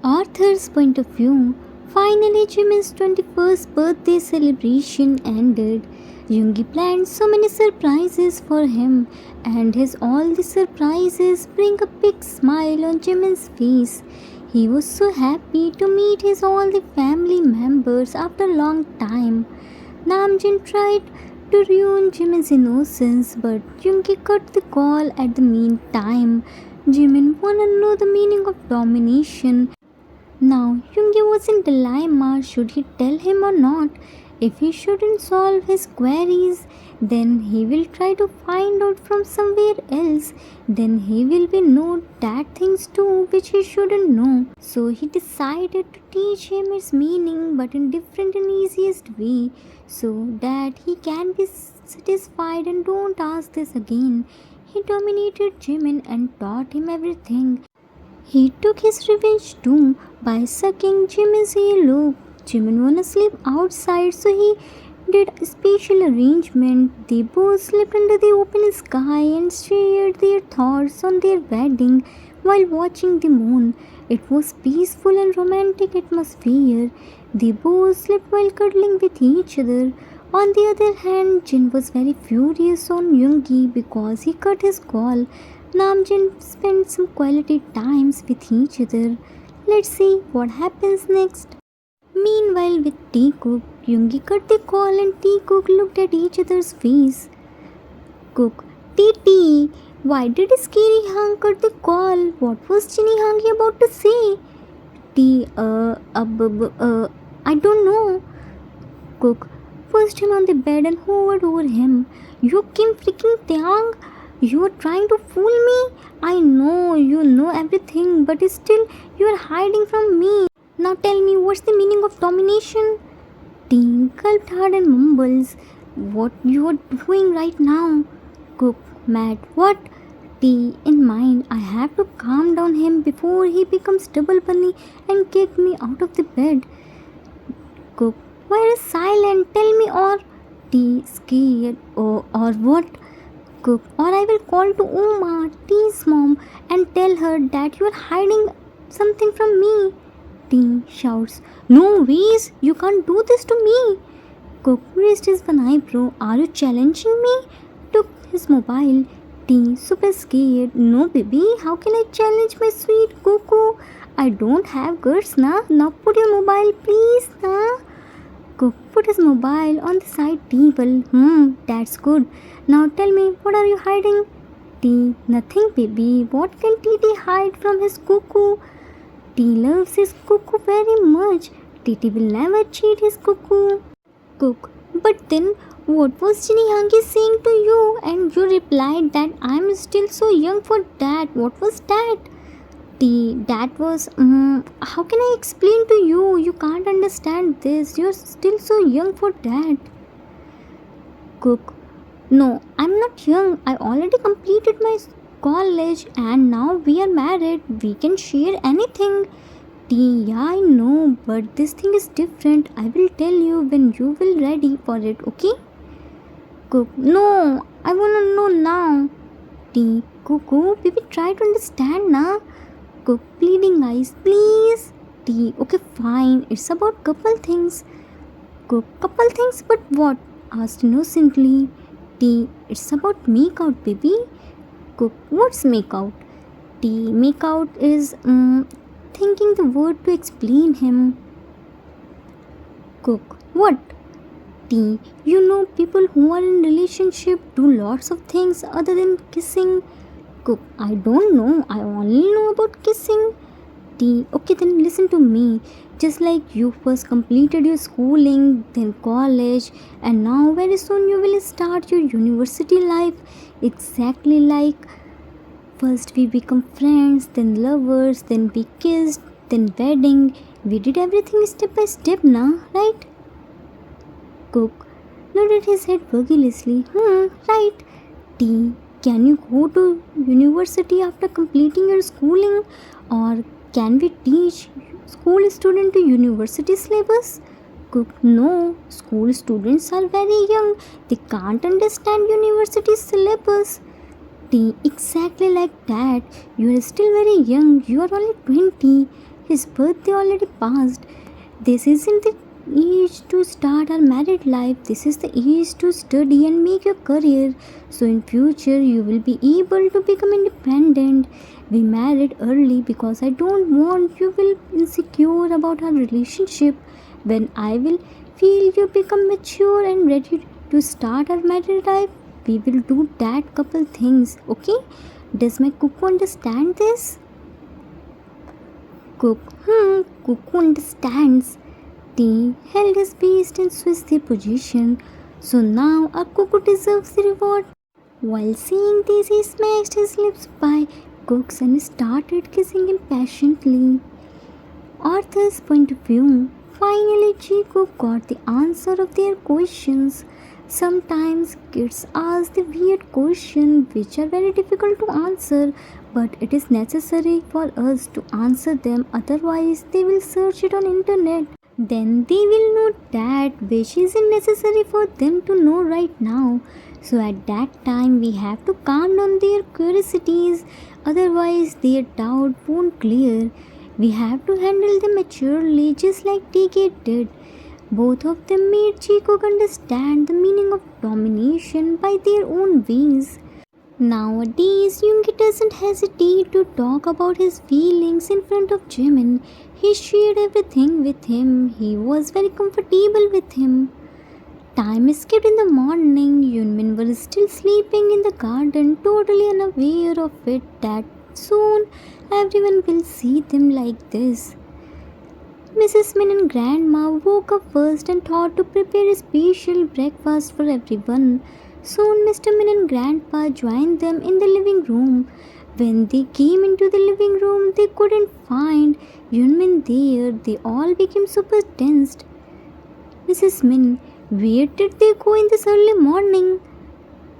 Arthur's point of view. Finally, Jimin's 21st birthday celebration ended. Yoongi planned so many surprises for him, and his all the surprises bring a big smile on Jimin's face. He was so happy to meet his all the family members after a long time. Namjoon tried to ruin Jimin's innocence, but Yoongi cut the call at the meantime. Jimin wanna know the meaning of domination. Now, Yoongi was in dilemma, should he tell him or not? If he shouldn't solve his queries, then he will try to find out from somewhere else. Then he will be know that things too which he shouldn't know. So he decided to teach him its meaning, but in different and easiest way, so that he can be satisfied and don't ask this again. He dominated Jimin and taught him everything. He took his revenge too by sucking Jimin's earlobe. Jimin wanna sleep outside, so he did a special arrangement. They both slept under the open sky and shared their thoughts on their wedding while watching the moon. It was peaceful and romantic atmosphere. They both slept while cuddling with each other. On the other hand, Jin was very furious on Yoongi because he cut his call. Namjoon spent some quality times with each other. Let's see what happens next. Meanwhile, with Taekook, Yoongi cut the call and Taekook looked at each other's face. Cook, Titi, why did Scary Hang cut the call? What was Chinny Hangi about to say? I don't know. Cook pushed him on the bed and hovered over him. You Kim freaking Taeyang, you are trying to fool me. I know you know everything, but still you are hiding from me. Now tell me, what's the meaning of domination? Teen gulped hard and mumbles, what you are doing right now? Cook, mad, what? Tea, in mind, I have to calm down him before he becomes double bunny and kick me out of the bed. Cook, why are you silent? Tell me, or Tea, scared, or what? Cook, or I will call to Uma, Tea's mom, and tell her that you are hiding something from me. Tea shouts, no ways, you can't do this to me. Cook raised his one eyebrow, are you challenging me? Took his mobile. Tea, super scared, no baby, how can I challenge my sweet Coco? I don't have guts na. Now put your mobile please na. Cook put his mobile on the side table. That's good. Now tell me, what are you hiding? Tea, nothing baby. What can Titi hide from his cuckoo? Tea loves his cuckoo very much. Titi will never cheat his cuckoo. Cook, but then what was Chinny Hangi saying to you? And you replied that I'm still so young for that. What was that? Tea, that was, how can I explain to you? You can't understand this. You're still so young for that. Cook, no, I'm not young. I already completed my college and now we are married. We can share anything. Tea, yeah, I know, but this thing is different. I will tell you when you will ready for it, okay? Cook, no, I wanna know now. Tea, Cuckoo, baby, try to understand na. Cook, pleading eyes, please. Tea, okay, fine. It's about couple things. Cook, couple things, but what? Asked innocently. Tea, it's about make out, baby. Cook, what's make out? Tea, make out is thinking the word to explain him. Cook, what? Tea, you know people who are in relationship do lots of things other than kissing. Cook, I don't know. I only know about kissing. Tea, okay then listen to me. Just like you first completed your schooling, then college, and now very soon you will start your university life. Exactly like first we become friends, then lovers, then we kissed, then wedding. We did everything step by step now, right? Cook nodded his head vigorously. Right. Tea, can you go to university after completing your schooling? Or can we teach school student to university syllabus? Cook, no, school students are very young. They can't understand university syllabus. Tea, exactly like that. You are still very young. You are only 20. His birthday already passed. This isn't the age to start our married life. This is the age to study and make your career. So in future you will be able to become independent. We married early because I don't want you will insecure about our relationship. When I will feel you become mature and ready to start our married life, we will do that couple things. Okay? Does my cuckoo understand this? Cuckoo understands. They held his beast and switched their position. So now our cuckoo deserves the reward. While saying this, he smashed his lips by Cook's and started kissing him passionately. Arthur's point of view. Finally, Chico got the answer of their questions. Sometimes kids ask the weird questions which are very difficult to answer, but it is necessary for us to answer them, otherwise they will search it on internet. Then they will know that which isn't necessary for them to know right now. So at that time we have to calm down their curiosities, otherwise their doubt won't clear. We have to handle them maturely just like TK did. Both of them made Chico understand the meaning of domination by their own ways. Nowadays, Yoongi doesn't hesitate to talk about his feelings in front of Jimin. He shared everything with him. He was very comfortable with him. Time skipped in the morning. Yunmin was still sleeping in the garden, totally unaware of it that soon everyone will see them like this. Mrs. Min and Grandma woke up first and thought to prepare a special breakfast for everyone. Soon Mr. Min and Grandpa joined them in the living room. When they came into the living room, they couldn't find Yunmin there. They all became super tensed. Mrs. Min, where did they go in this early morning?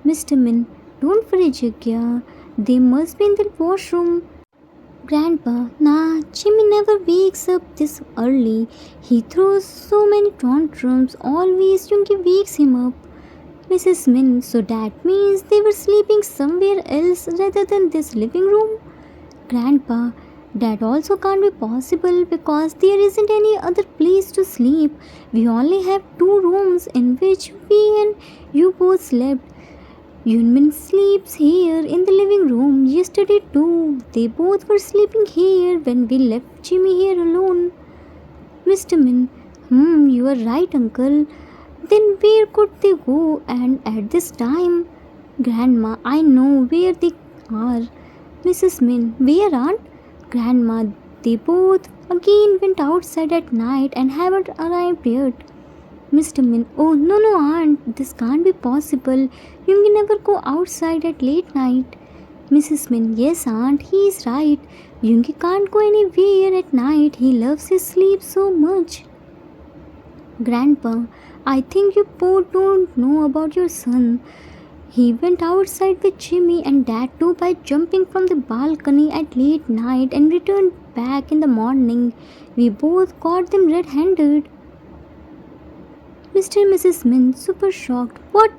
Mr. Min, don't worry, Jagya. They must be in the washroom. Grandpa, nah, Jimmy never wakes up this early. He throws so many tantrums, always Yoongi wakes him up. Mrs. Min, so that means they were sleeping somewhere else rather than this living room? Grandpa, that also can't be possible because there isn't any other place to sleep. We only have 2 rooms in which we and you both slept. Yunmin sleeps here in the living room yesterday too. They both were sleeping here when we left Jimmy here alone. Mr. Min, you are right, uncle. Then where could they go and at this time? Grandma, I know where they are. Mrs. Min, where aunt? Grandma, they both again went outside at night and haven't arrived yet. Mr. Min, oh no aunt, this can't be possible. Yoongi never go outside at late night. Mrs. Min, yes aunt, he is right. Yoongi can't go anywhere at night. He loves his sleep so much. Grandpa, I think you both don't know about your son. He went outside with Jimmy and that too by jumping from the balcony at late night and returned back in the morning. We both caught them red-handed. Mr. and Mrs. Min, super shocked. What?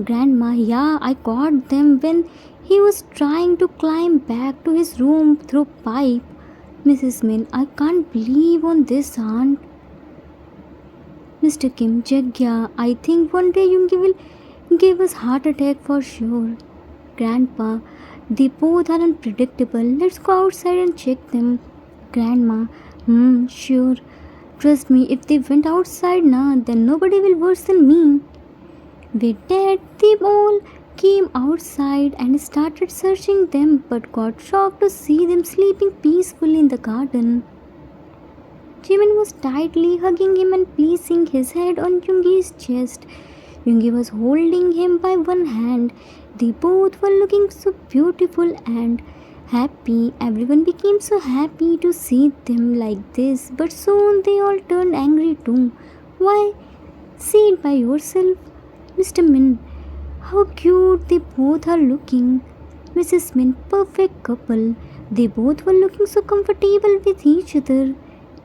Grandma, yeah, I caught them when he was trying to climb back to his room through pipe. Mrs. Min, I can't believe on this, aunt. Mr. Kim, Jagya, I think one day Yoongi will give us heart attack for sure. Grandpa, they both are unpredictable. Let's go outside and check them. Grandma, sure. Trust me, if they went outside now, then nobody will worse than me. With that, they all came outside and started searching them, but got shocked to see them sleeping peacefully in the garden. Jimin was tightly hugging him and placing his head on Yoongi's chest. Yoongi was holding him by one hand. They both were looking so beautiful and happy. Everyone became so happy to see them like this, but soon they all turned angry too. Why? See it by yourself. Mr. Min, how cute they both are looking. Mrs. Min, perfect couple. They both were looking so comfortable with each other.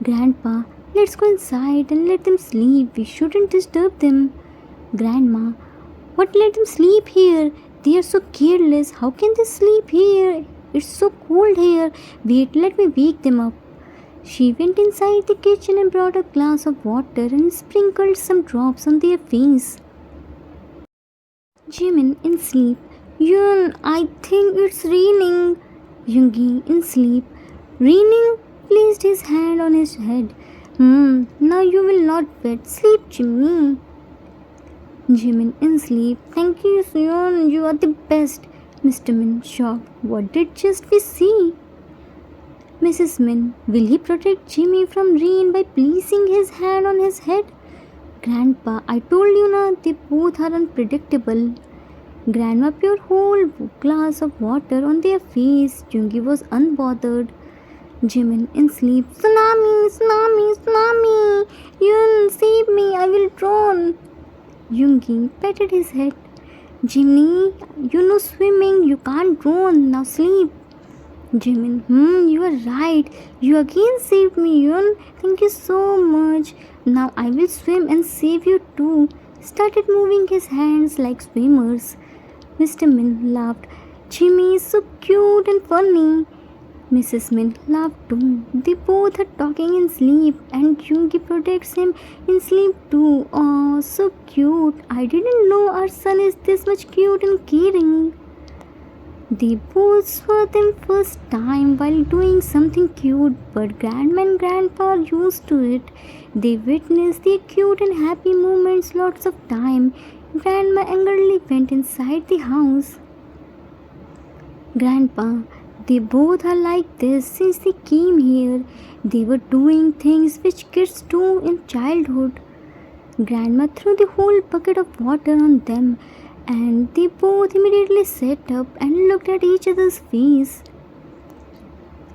Grandpa, let's go inside and let them sleep. We shouldn't disturb them. Grandma, what, let them sleep here? They are so careless. How can they sleep here? It's so cold here. Wait, let me wake them up. She went inside the kitchen and brought a glass of water and sprinkled some drops on their face. Jimin in sleep. Yun, I think it's raining. Yoongi in sleep. Raining placed his hand on his head. Now you will not wet. Sleep, Jimmy. Jimin in sleep. Thank you, Soyeon. You are the best. Mr. Min shocked. What did just we see? Mrs. Min, will he protect Jimmy from rain by placing his hand on his head? Grandpa, I told you na, they both are unpredictable. Grandma poured whole glass of water on their face. Yoongi was unbothered. Jimin in sleep. Tsunami, tsunami, tsunami. Yun, save me, I will drown. Yoongi patted his head. Jimmy, you know swimming, you can't drown. Now sleep. Jimin, you are right. You again saved me, Yun. Thank you so much. Now I will swim and save you too. Started moving his hands like swimmers. Mr. Min laughed. Jimmy is so cute and funny. Mrs. Min laughed too. They both are talking in sleep and Yoongi protects him in sleep too. Oh, so cute. I didn't know our son is this much cute and caring. They both saw them first time while doing something cute, but Grandma and Grandpa are used to it. They witnessed the cute and happy moments lots of time. Grandma angrily went inside the house. Grandpa, they both are like this since they came here. They were doing things which kids do in childhood. Grandma threw the whole bucket of water on them, and they both immediately sat up and looked at each other's face.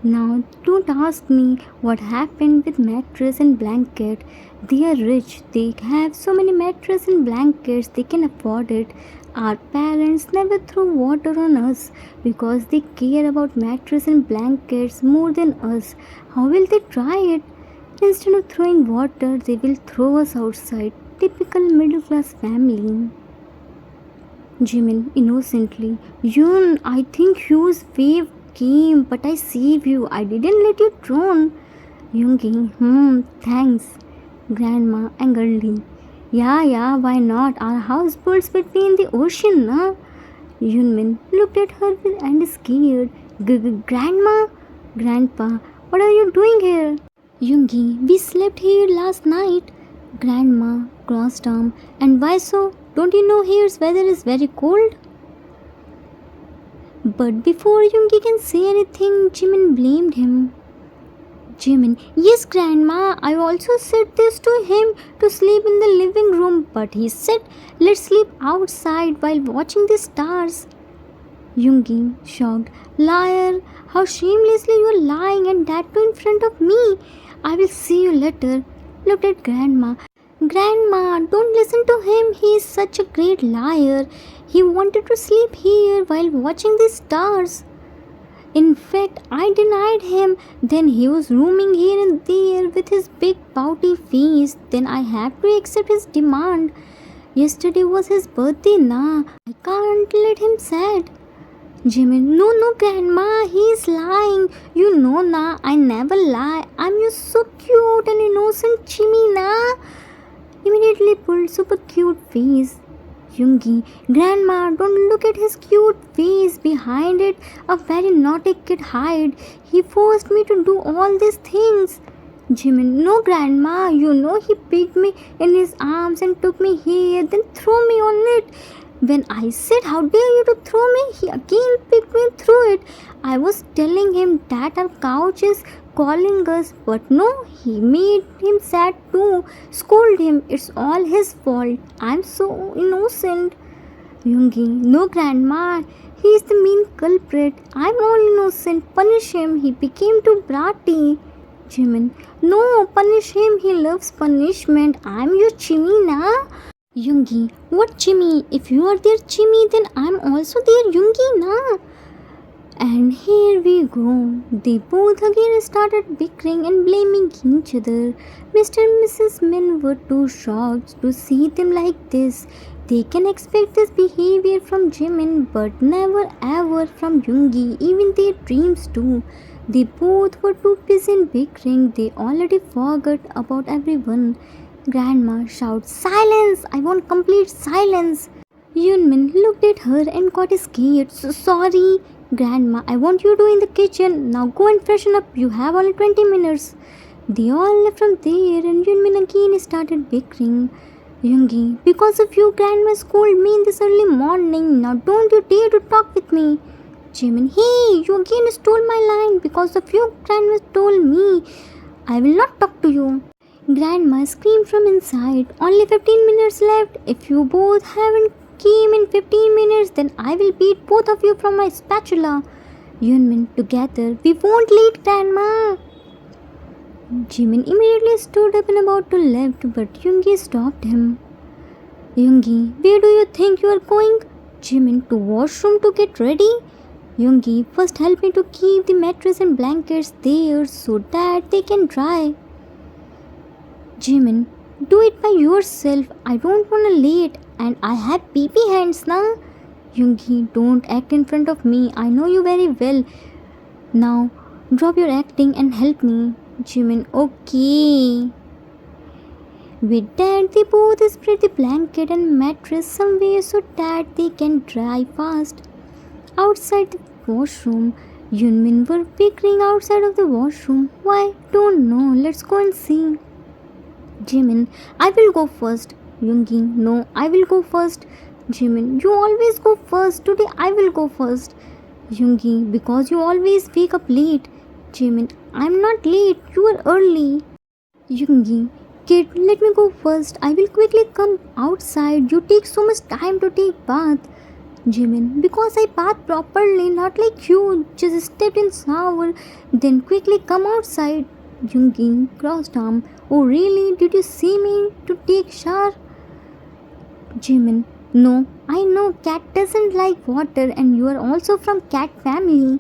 Now, don't ask me what happened with mattress and blanket. They are rich. They have so many mattress and blankets they can afford it. Our parents never throw water on us because they care about mattress and blankets more than us. How will they try it? Instead of throwing water, they will throw us outside. Typical middle class family. Jimin innocently. Yun, I think Hugh's wave came, but I saved you. I didn't let you drown. Yoongi, thanks. Grandma angrily. Yeah, why not? Our house builds between the ocean, na? Yunmin looked at her and scared. Grandma? Grandpa, what are you doing here? Yoongi, we slept here last night. Grandma crossed arm. And why so? Don't you know here's weather is very cold? But before Yoongi can say anything, Jimin blamed him. Jimin, yes Grandma, I also said this to him to sleep in the living room, but he said let's sleep outside while watching the stars. Yoongi, shocked, liar, how shamelessly you are lying and that too in front of me. I will see you later. Looked at Grandma. Grandma, don't listen to him. He is such a great liar. He wanted to sleep here while watching the stars. In fact, I denied him. Then he was roaming here and there with his big pouty face. Then I had to accept his demand. Yesterday was his birthday, na. I can't let him sad. Jimin, no, Grandma, he is lying. You know, na, I never lie. I'm your so cute and innocent Jimmy, na. Immediately pulled super cute face. Yoongi, Grandma, don't look at his cute face. Behind it, a very naughty kid hide. He forced me to do all these things. Jimin, no Grandma, you know he picked me in his arms and took me here, then threw me on it. When I said, how dare you to throw me, he again picked me through it. I was telling him that our couch is calling us, but no, he made him sad too. Scold him, it's all his fault. I'm so innocent. Yoongi, no Grandma, he is the main culprit. I'm all innocent. Punish him, he became too bratty. Jimin, no, punish him, he loves punishment. I'm your Jimmy, na. Yoongi, what Jimmy? If you are their Jimmy, then I'm also their Yoongi, na. And here we go. They both again started bickering and blaming each other. Mr. and Mrs. Min were too shocked to see them like this. They can expect this behavior from Jimin, but never ever from Yoongi, even their dreams too. They both were too busy in bickering, they already forgot about everyone. Grandma shouted, "Silence! I want complete silence!" Yunmin looked at her and got scared. "So sorry, Grandma. I want you to in the kitchen. Now go and freshen up. You have only 20 minutes. They all left from there and Yunmin again started bickering. Yoongi, because of you, Grandma scolded me in this early morning. Now don't you dare to talk with me. Jimin, hey, you again stole my line. Because of you, Grandma told me. I will not talk to you. Grandma screamed from inside. Only 15 minutes left. If you both haven't came in 15 minutes, then I will beat both of you from my spatula. Yunmin, together, we won't lead, Grandma. Jimin immediately stood up and about to left, but Yoongi stopped him. Yoongi, where do you think you are going? Jimin, to washroom to get ready. Yoongi, first help me to keep the mattress and blankets there so that they can dry. Jimin, do it by yourself. I don't wanna late and I have pee-pee hands now. Yoongi, don't act in front of me. I know you very well. Now, drop your acting and help me. Jimin, okay. With that, they both spread the blanket and mattress somewhere so that they can dry fast. Outside the washroom, Yunmin were bickering outside of the washroom. Why? Don't know. Let's go and see. Jimin, I will go first. Yoongi, no, I will go first. Jimin, you always go first. Today I will go first. Yoongi, because you always wake up late. Jimin, I'm not late. You are early. Yoongi, kid, let me go first. I will quickly come outside. You take so much time to take bath. Jimin, because I bath properly, not like you. Just stepped in shower, then quickly come outside. Yoongi, crossed arm. Oh really? Did you see me to take shower? Jimin, no, I know cat doesn't like water and you are also from cat family.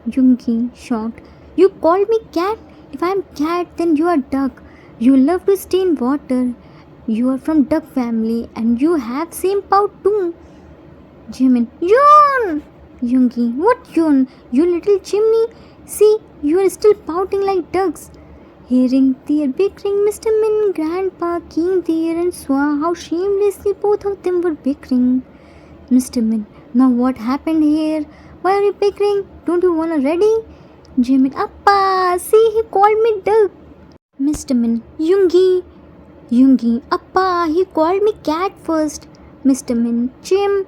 Yoongi, shocked. You called me cat? If I am cat, then you are duck. You love to stay in water. You are from duck family and you have same pout too. Jimin, Yoon! Yoongi, what Yoon? You little chimney. See, you are still pouting like ducks. Hearing their bickering, Mr. Min grandpa came there and saw how shamelessly both of them were bickering. Mr. Min, now what happened here? Why are you bickering? Don't you wanna ready? Jimin, Appa, see he called me duck. Mr. Min, Yoongi, Appa, he called me cat first. Mr. Min, Jim,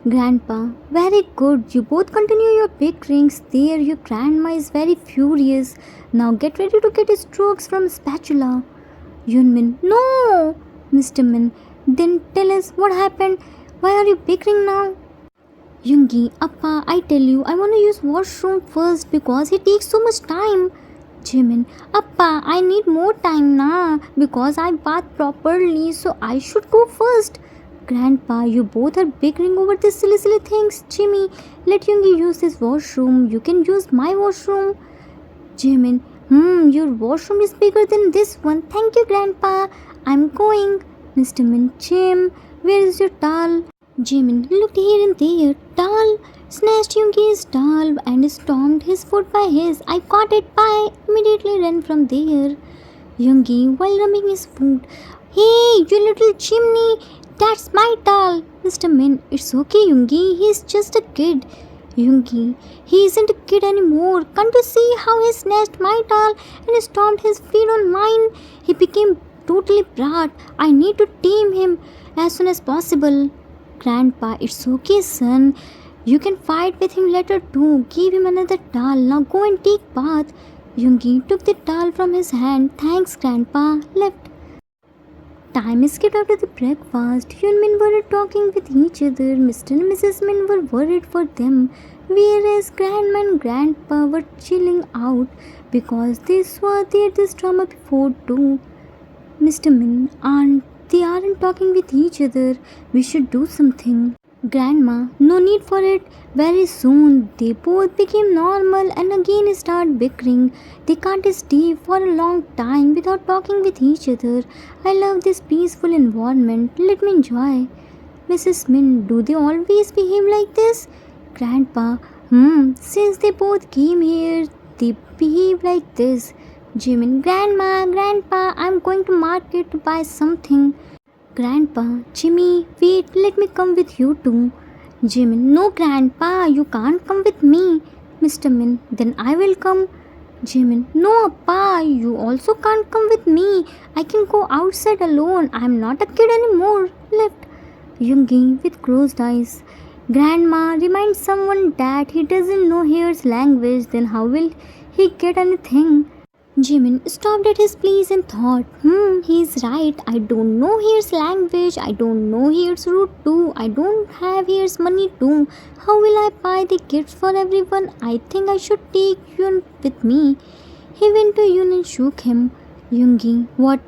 Grandpa, very good. You both continue your bickerings. There, your grandma is very furious. Now get ready to get strokes from spatula. Yunmin, no! Mr. Min, then tell us what happened. Why are you bickering now? Yoongi, Appa, I tell you, I want to use washroom first because it takes so much time. Jimin, Appa, I need more time now because I bath properly, so I should go first. Grandpa, you both are bickering over these silly things. Jimmy, let Yoongi use this washroom. You can use my washroom. Jimin, your washroom is bigger than this one. Thank you, Grandpa. I'm going. Mr. Min, Jim, where is your towel? Jimin looked here and there. Towel, snatched Yoongi's towel and stomped his foot by his. I caught it by. Immediately ran from there. Yoongi, while rubbing his foot, hey, you little chimney. That's my towel. Mr. Min, it's okay, Yoongi. He's just a kid. Yoongi, he isn't a kid anymore. Can't you see how he snatched my towel and stomped his feet on mine? He became totally brat. I need to tame him as soon as possible. Grandpa, it's okay, son. You can fight with him later too. Give him another towel. Now go and take bath. Yoongi took the towel from his hand. Thanks, Grandpa. Left. Time skipped after the breakfast. Yunmin were talking with each other. Mr. and Mrs. Min were worried for them, whereas Grandma and Grandpa were chilling out because they saw this drama before too. Mr. Min, they aren't talking with each other. We should do something. Grandma, no need for it. Very soon they both became normal and again start bickering. They can't stay for a long time without talking with each other. I love this peaceful environment. Let me enjoy. Mrs. Min, do they always behave like this? Grandpa, since they both came here, they behave like this. Jimin, Grandma, Grandpa, I'm going to market to buy something. Grandpa, Jimmy, wait, let me come with you too. Jimin, no, Grandpa, you can't come with me. Mr. Min, then I will come. Jimin, no, Appa, you also can't come with me. I can go outside alone. I'm not a kid anymore. Left. Yoongi with closed eyes. Grandma reminds someone that he doesn't know Hare's language, then how will he get anything? Jimin stopped at his place and thought, he's right. I don't know Hare's language. I don't know Hare's route too. I don't have Hare's money too. How will I buy the gifts for everyone? I think I should take Yun with me. He went to Yun and shook him. Yoongi, what?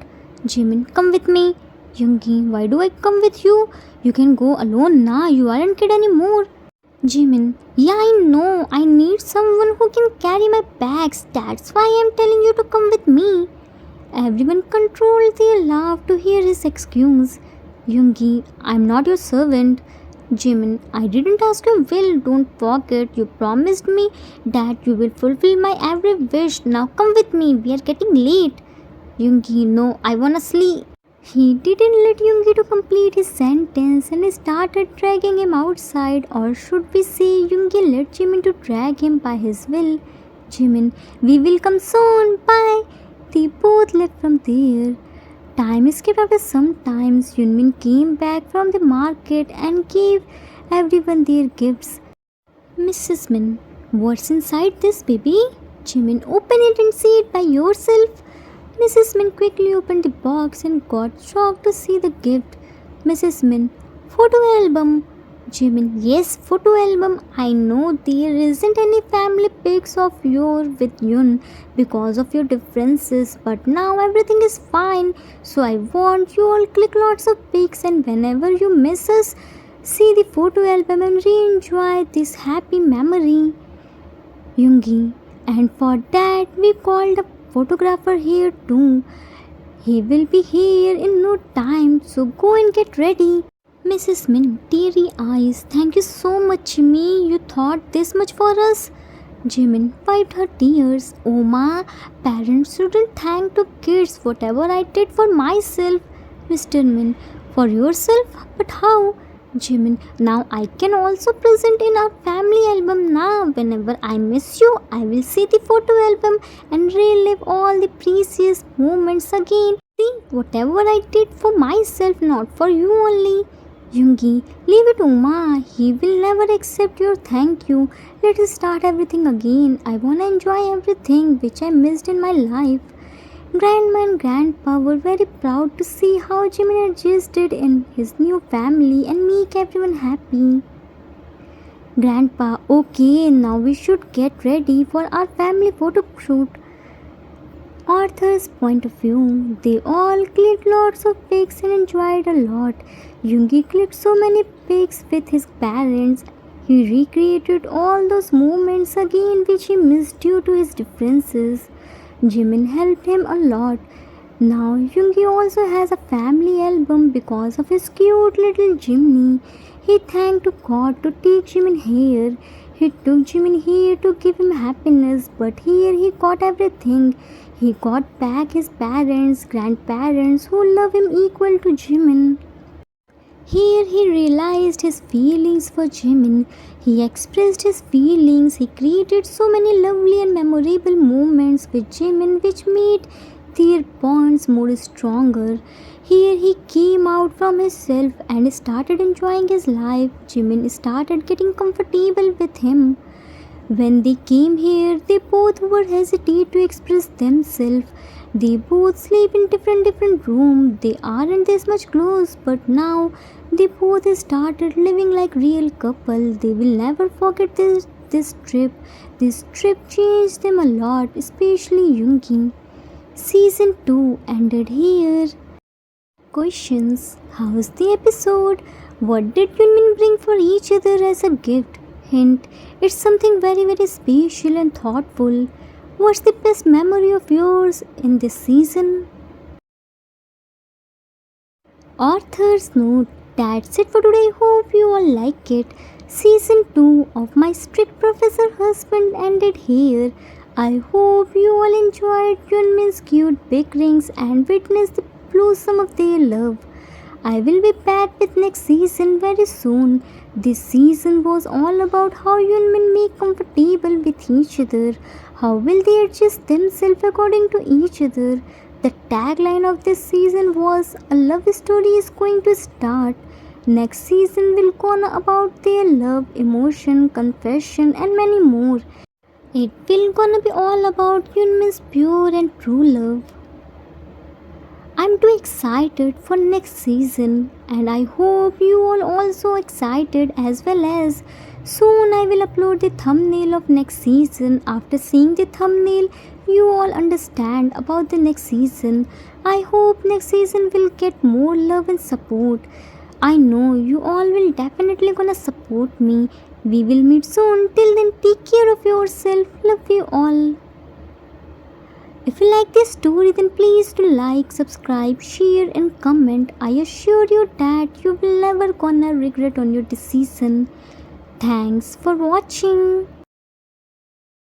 Jimin, come with me. Yoongi, why do I come with you? You can go alone now. You aren't kid anymore. Jimin, yeah, I know. I need someone who can carry my bags. That's why I'm telling you to come with me. Everyone controlled their laugh to hear his excuse. Yoongi, I'm not your servant. Jimin, I didn't ask your will. Don't forget, you promised me that you will fulfill my every wish. Now come with me. We are getting late. Yoongi, no, I wanna sleep. He didn't let Yoongi to complete his sentence and started dragging him outside, or should we say Yoongi let Jimin to drag him by his will. Jimin, we will come soon, bye. They both left from there. Time skipped after some time. Yunmin came back from the market and gave everyone their gifts. Mrs. Min, what's inside this, baby? Jimin, open it and see it by yourself. Mrs. Min quickly opened the box and got shocked to see the gift. Mrs. Min, photo album. Jimin, yes, photo album. I know there isn't any family pics of yours with Yun because of your differences, but now everything is fine. So I want you all click lots of pics, and whenever you miss us, see the photo album and re-enjoy this happy memory. Yoongi, and for that we called a photographer here too. He will be here in no time, so go and get ready. Mrs. Min, teary eyes, thank you so much, Jimmy. You thought this much for us. Jimin wiped her tears. Oh ma, parents shouldn't thank to kids whatever I did for myself. Mr. Min, for yourself? But how? Jimin, now I can also present in our family album now. Whenever I miss you, I will see the photo album and relive all the precious moments again. See, whatever I did for myself, not for you only. Yoongi, leave it Uma. He will never accept your thank you. Let us start everything again. I wanna enjoy everything which I missed in my life. Grandma and Grandpa were very proud to see how Jimin adjusted in his new family and make everyone happy. Grandpa, okay, now we should get ready for our family photo shoot. Arthur's point of view, they all clicked lots of pics and enjoyed a lot. Yoongi clicked so many pics with his parents. He recreated all those moments again which he missed due to his differences. Jimin helped him a lot. Now Yoongi also has a family album because of his cute little Jimmy. He thanked God to take Jimin here. He took Jimin here to give him happiness, but here he got everything. He got back his parents, grandparents who love him equal to Jimin. Here he realized his feelings for Jimin. He expressed his feelings. He created so many lovely and memorable moments with Jimin which made their bonds more stronger. Here he came out from himself and started enjoying his life. Jimin started getting comfortable with him. When they came here, they both were hesitant to express themselves. They both sleep in different rooms. They aren't this much close, but now they both started living like real couple. They will never forget this trip. This trip changed them a lot, especially Yoongi. Season 2 ended here. Questions. How's the episode? What did Yunmin bring for each other as a gift? Hint, it's something very special and thoughtful. What's the best memory of yours in this season? Author's note. That's it for today. Hope you all like it. Season 2 of My Strict Professor Husband ended here. I hope you all enjoyed Yunmin's cute bickerings and witnessed the blossom of their love. I will be back with next season very soon. This season was all about how Yunmin make comfortable with each other. How will they adjust themselves according to each other? The tagline of this season was a love story is going to start. Next season will go on about their love, emotion, confession and many more. It will gonna be all about Yunmin's pure and true love. I'm too excited for next season and I hope you all also excited as well. As soon I will upload the thumbnail of next season. After seeing the thumbnail you all understand about the next season. I hope next season will get more love and support. I know you all will definitely gonna support me. We will meet soon. Till then, take care of yourself. Love you all. If you like this story, then please do like, subscribe, share, and comment. I assure you that you will never gonna regret on your decision. Thanks for watching.